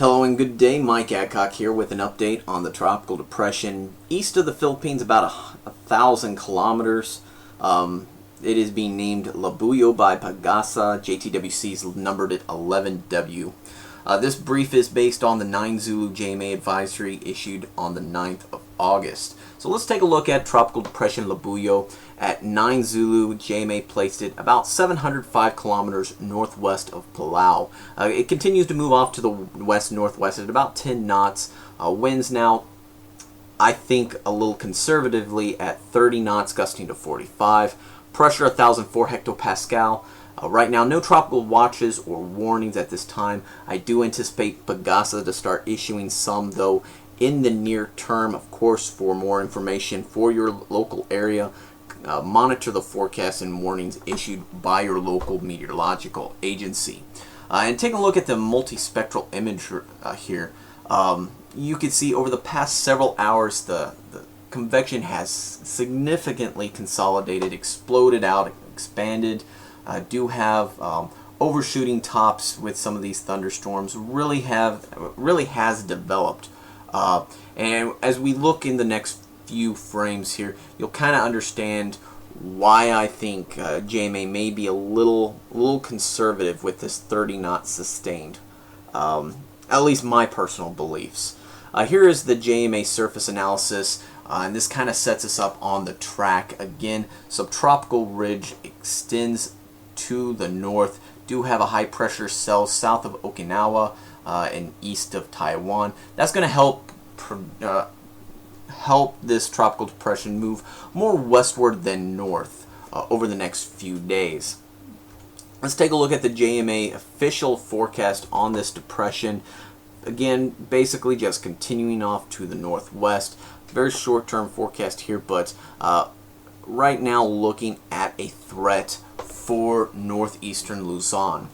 Hello and good day, Mike Adcock here with an update on the tropical depression east of the Philippines, about 1,000 kilometers. It is being named Labuyo by Pagasa. JTWC's numbered it 11W. This brief is based on the 9 Zulu JMA advisory issued on the 9th of August. So let's take a look at Tropical Depression Labuyo. At 9 Zulu, JMA placed it about 705 kilometers northwest of Palau. It continues to move off to the west-northwest at about 10 knots. Winds now, I think, a little conservatively at 30 knots, gusting to 45. Pressure 1,004 hectopascal. Right now, no tropical watches or warnings at this time. I do anticipate Pagasa to start issuing some, though, in the near term. Of course, for more information for your local area, monitor the forecasts and warnings issued by your local meteorological agency. And take a look at the multispectral image here. You can see over the past several hours the convection has significantly consolidated, exploded out, expanded. Do have overshooting tops with some of these thunderstorms. Really has developed. And as we look in the next few frames here, you'll kind of understand why I think JMA may be a little conservative with this 30 knots sustained. At least my personal beliefs. Here is the JMA surface analysis, and this kind of sets us up on the track. Again, subtropical ridge extends to the north. Do have a high pressure cell south of Okinawa and east of Taiwan. That's going to help this tropical depression move more westward than north over the next few days. Let's take a look at the JMA official forecast on this depression. Again, basically just continuing off to the northwest. Very short-term forecast here, but right now looking at a threat for northeastern Luzon.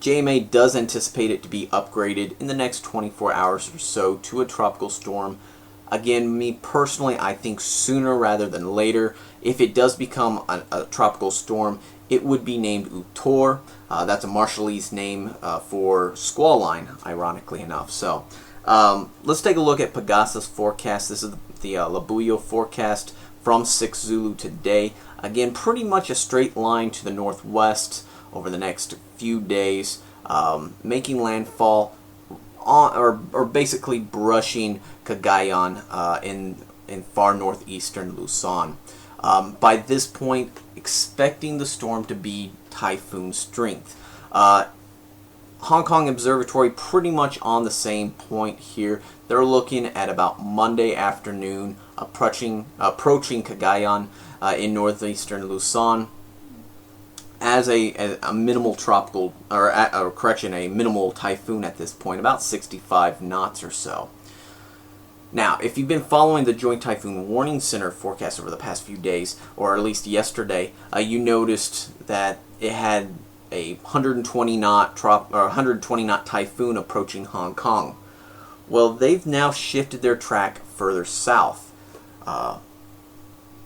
JMA does anticipate it to be upgraded in the next 24 hours or so to a tropical storm. Again, me personally, I think sooner rather than later. If it does become a tropical storm, it would be named Utor. That's a Marshallese name for squall line, ironically enough. So let's take a look at Pagasa's forecast. This is the Labuyo forecast from 6 Zulu today. Again, pretty much a straight line to the northwest over the next few days, making landfall on, or basically brushing Cagayan in far northeastern Luzon. By this point, expecting the storm to be typhoon strength. Hong Kong Observatory pretty much on the same point here. They're looking at about Monday afternoon, approaching Cagayan in northeastern Luzon as a minimal tropical, a minimal typhoon at this point, about 65 knots or so. Now, if you've been following the Joint Typhoon Warning Center forecast over the past few days, or at least yesterday, you noticed that it had a 120 knot typhoon approaching Hong Kong. Well, they've now shifted their track further south. On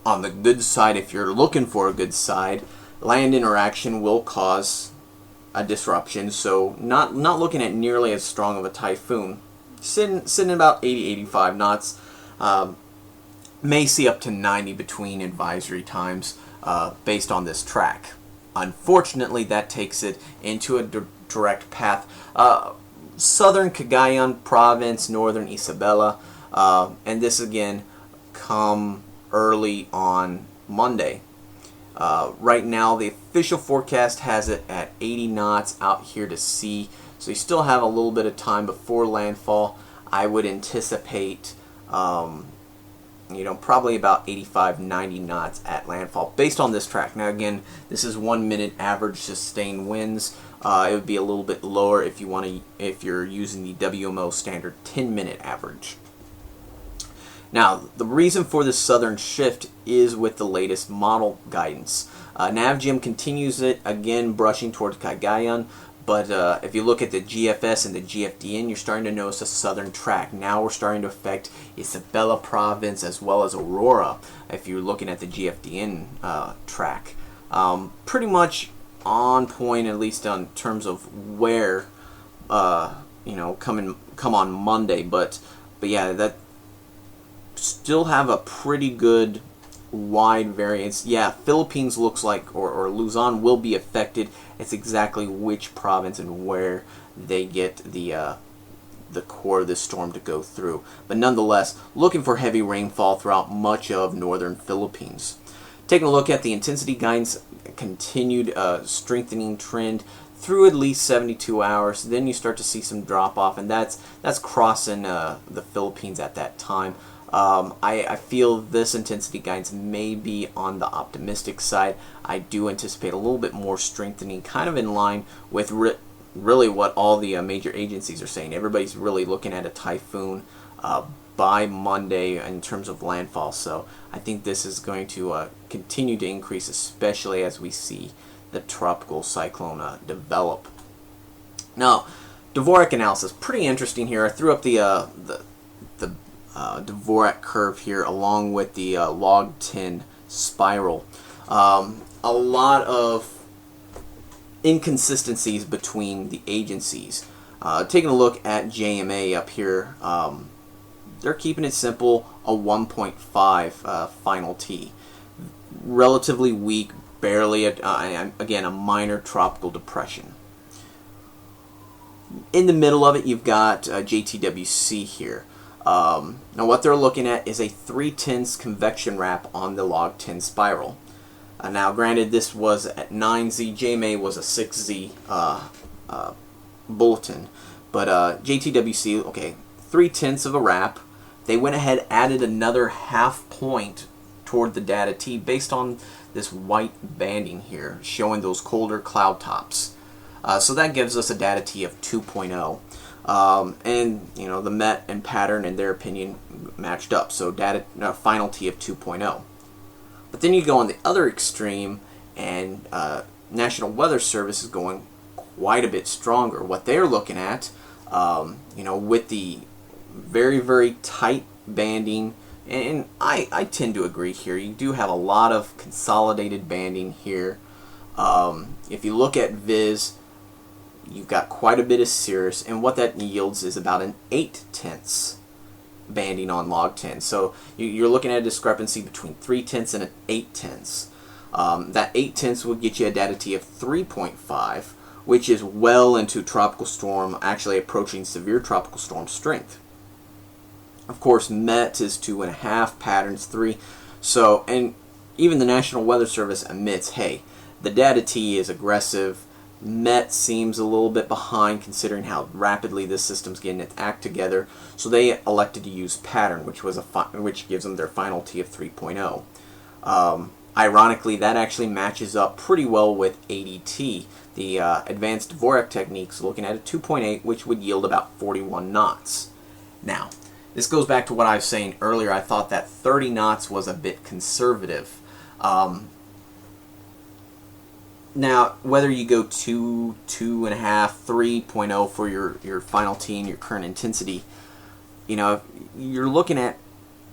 the good side, if you're looking for a good side, land interaction will cause a disruption, so not looking at nearly as strong of a typhoon. Sitting about 80-85 knots. May see up to 90 between advisory times based on this track. Unfortunately, that takes it into a direct path. Southern Cagayan province, northern Isabela, and this again come early on Monday. Right now, the official forecast has it at 80 knots out here to sea, so you still have a little bit of time before landfall. I would anticipate, probably about 85-90 knots at landfall based on this track. Now, again, this is 1 minute average sustained winds. It would be a little bit lower if you're using the WMO standard 10-minute average. Now, the reason for this southern shift is with the latest model guidance. NavGem continues it, again brushing towards Cagayan, but if you look at the GFS and the GFDN, you're starting to notice a southern track. Now we're starting to affect Isabela province as well as Aurora, if you're looking at the GFDN track. Pretty much on point, at least on terms of where, come on Monday. But yeah, that still have a pretty good wide variance. Yeah, Philippines looks like, or Luzon will be affected. It's exactly which province and where they get the core of this storm to go through. But nonetheless, looking for heavy rainfall throughout much of northern Philippines. Taking a look at the intensity guidance, continued strengthening trend through at least 72 hours. Then you start to see some drop off, and that's crossing the Philippines at that time. I feel this intensity guidance may be on the optimistic side. I do anticipate a little bit more strengthening, kind of in line with really what all the major agencies are saying. Everybody's really looking at a typhoon by Monday in terms of landfall. So I think this is going to continue to increase, especially as we see the tropical cyclone develop. Now, Dvorak analysis, pretty interesting here. I threw up the Dvorak curve here along with the log 10 spiral. A lot of inconsistencies between the agencies. Taking a look at JMA up here, they're keeping it simple, a 1.5 final T. Relatively weak, barely, again, a minor tropical depression. In the middle of it, you've got JTWC here. Now what they're looking at is a 3/10 convection wrap on the log 10 spiral. Now granted, this was at 9Z, JMA was a 6Z bulletin, but JTWC, okay, 3/10 of a wrap. They went ahead, added another half point toward the data T based on this white banding here, showing those colder cloud tops. So that gives us a data T of 2.0. And the Met and pattern, in their opinion, matched up. So final T of 2.0. But then you go on the other extreme, and National Weather Service is going quite a bit stronger. What they're looking at, with the very, very tight banding, and I tend to agree here. You do have a lot of consolidated banding here. If you look at Viz, you've got quite a bit of cirrus, and what that yields is about an 8/10 banding on log 10. So you're looking at a discrepancy between 3/10 and an 8/10. That 8/10 would get you a data T of 3.5, which is well into tropical storm, actually approaching severe tropical storm strength. Of course, Met is 2.5, patterns 3. So, and even the National Weather Service admits, hey, the data T is aggressive. Met seems a little bit behind considering how rapidly this system's getting its act together, so they elected to use pattern, which gives them their final T of 3.0. Ironically, that actually matches up pretty well with ADT, the advanced Dvorak techniques, looking at a 2.8, which would yield about 41 knots. Now, this goes back to what I was saying earlier. I thought that 30 knots was a bit conservative. Now, whether you go 2, 2.5, 3.0 for your final T and your current intensity, you're looking at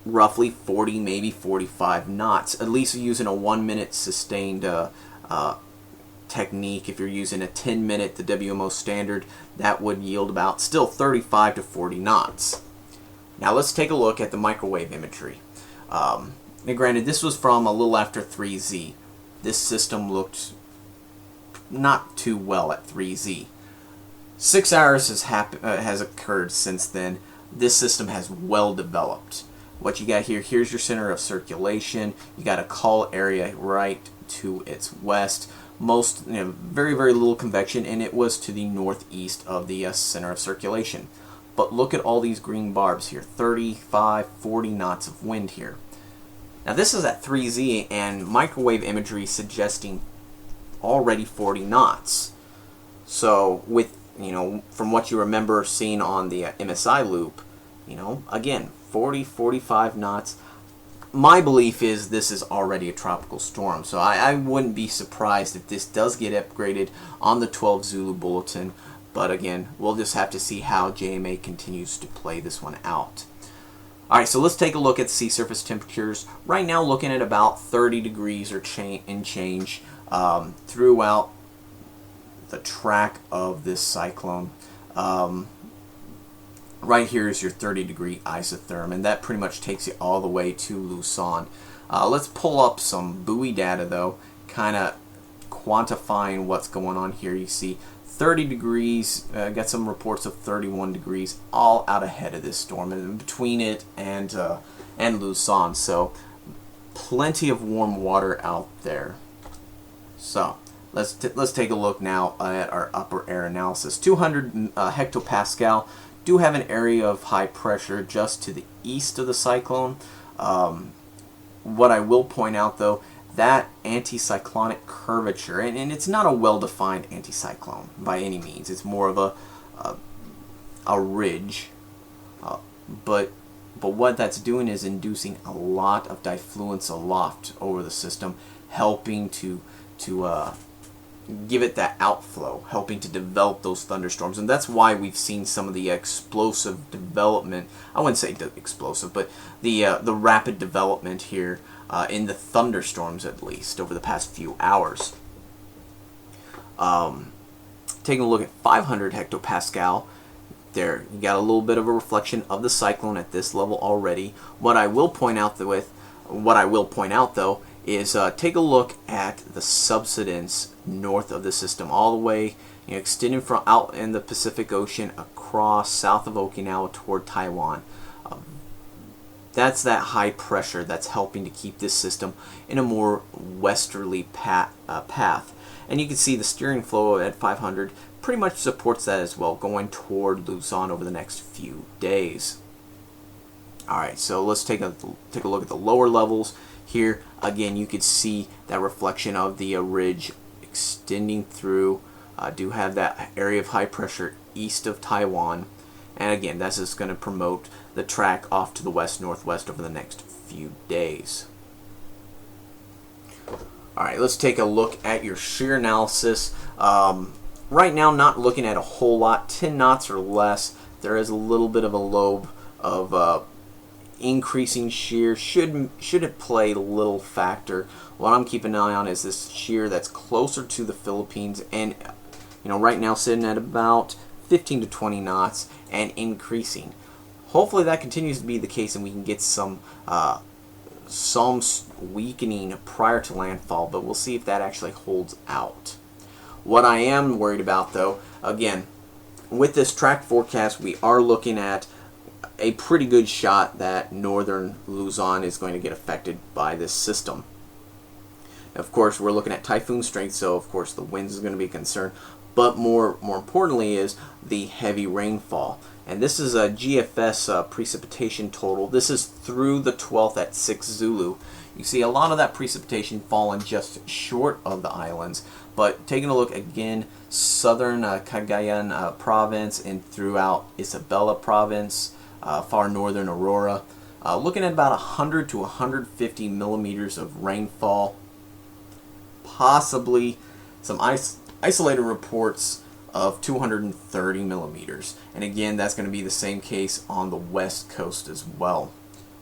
roughly 40, maybe 45 knots, at least using a 1-minute sustained technique. If you're using a 10-minute, the WMO standard, that would yield about still 35 to 40 knots. Now let's take a look at the microwave imagery. Now granted, this was from a little after 3Z. This system looked not too well at 3Z. 6 hours has occurred since then. This system has well developed. What you got here, here's your center of circulation. You got a call area right to its west. Very, very little convection, and it was to the northeast of the center of circulation. But look at all these green barbs here, 35, 40 knots of wind here. Now this is at 3Z, and microwave imagery suggesting already 40 knots. So with, from what you remember seeing on the MSI loop, again, 40, 45 knots. My belief is this is already a tropical storm, so I wouldn't be surprised if this does get upgraded on the 12 Zulu bulletin. But again, we'll just have to see how JMA continues to play this one out. Alright, so let's take a look at sea surface temperatures. Right now looking at about 30 degrees or change throughout the track of this cyclone. Right here is your 30-degree isotherm, and that pretty much takes you all the way to Luzon. Let's pull up some buoy data though, kind of quantifying what's going on here. You see 30 degrees, got some reports of 31 degrees, all out ahead of this storm, and between it and Luzon. So plenty of warm water out there. So let's take a look now at our upper air analysis. 200 hectopascal. Do have an area of high pressure just to the east of the cyclone. What I will point out though, that anticyclonic curvature, and it's not a well-defined anticyclone by any means. It's more of a ridge, but what that's doing is inducing a lot of diffluence aloft over the system, helping to give it that outflow, helping to develop those thunderstorms. And that's why we've seen some of the explosive development, I wouldn't say explosive, but the rapid development here in the thunderstorms, at least over the past few hours. Taking a look at 500 hectopascal, there you got a little bit of a reflection of the cyclone at this level already. What I will point out though is take a look at the subsidence north of the system, all the way, extending from out in the Pacific Ocean across south of Okinawa toward Taiwan. That's that high pressure that's helping to keep this system in a more westerly path. And you can see the steering flow at 500 pretty much supports that as well, going toward Luzon over the next few days. Alright, so let's take a look at the lower levels. Here, again, you could see that reflection of the ridge extending through. Do have that area of high pressure east of Taiwan. And again, that's just going to promote the track off to the west-northwest over the next few days. Alright, let's take a look at your shear analysis. Right now, not looking at a whole lot, 10 knots or less. There is a little bit of a lobe of increasing shear. Should it play little factor? What I'm keeping an eye on is this shear that's closer to the Philippines, and right now sitting at about 15 to 20 knots and increasing. Hopefully that continues to be the case and we can get some weakening prior to landfall, but we'll see if that actually holds out. What I am worried about though, again, with this track forecast, we are looking at a pretty good shot that northern Luzon is going to get affected by this system. Of course, we're looking at typhoon strength, so of course the winds is going to be a concern, but more importantly is the heavy rainfall. And this is a GFS precipitation total. This is through the 12th at 6 Zulu. You see a lot of that precipitation falling just short of the islands, but taking a look again, southern Cagayan province and throughout Isabela province, far northern Aurora, looking at about 100 to 150 millimeters of rainfall, possibly some isolated reports of 230 millimeters. And again, that's going to be the same case on the west coast as well.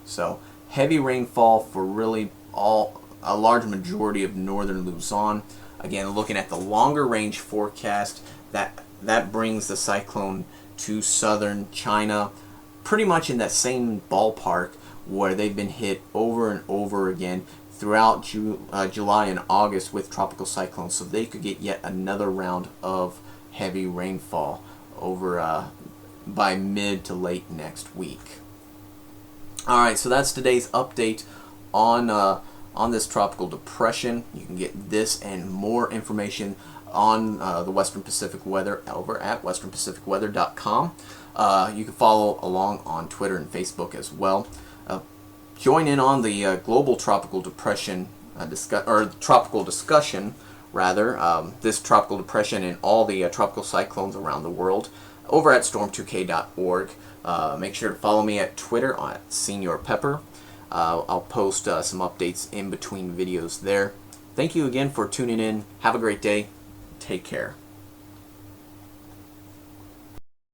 So heavy rainfall for really a large majority of northern Luzon. Again, looking at the longer range forecast, that brings the cyclone to southern China, pretty much in that same ballpark where they've been hit over and over again throughout July and August with tropical cyclones, so they could get yet another round of heavy rainfall over by mid to late next week. Alright, so that's today's update on this tropical depression. You can get this and more information on the Western Pacific weather over at westernpacificweather.com. You can follow along on Twitter and Facebook as well. Join in on the global tropical depression tropical discussion rather, this tropical depression and all the tropical cyclones around the world over at storm2k.org. Make sure to follow me at Twitter at Senior Pepper. I'll post some updates in between videos there. Thank you again for tuning in. Have a great day. Take care.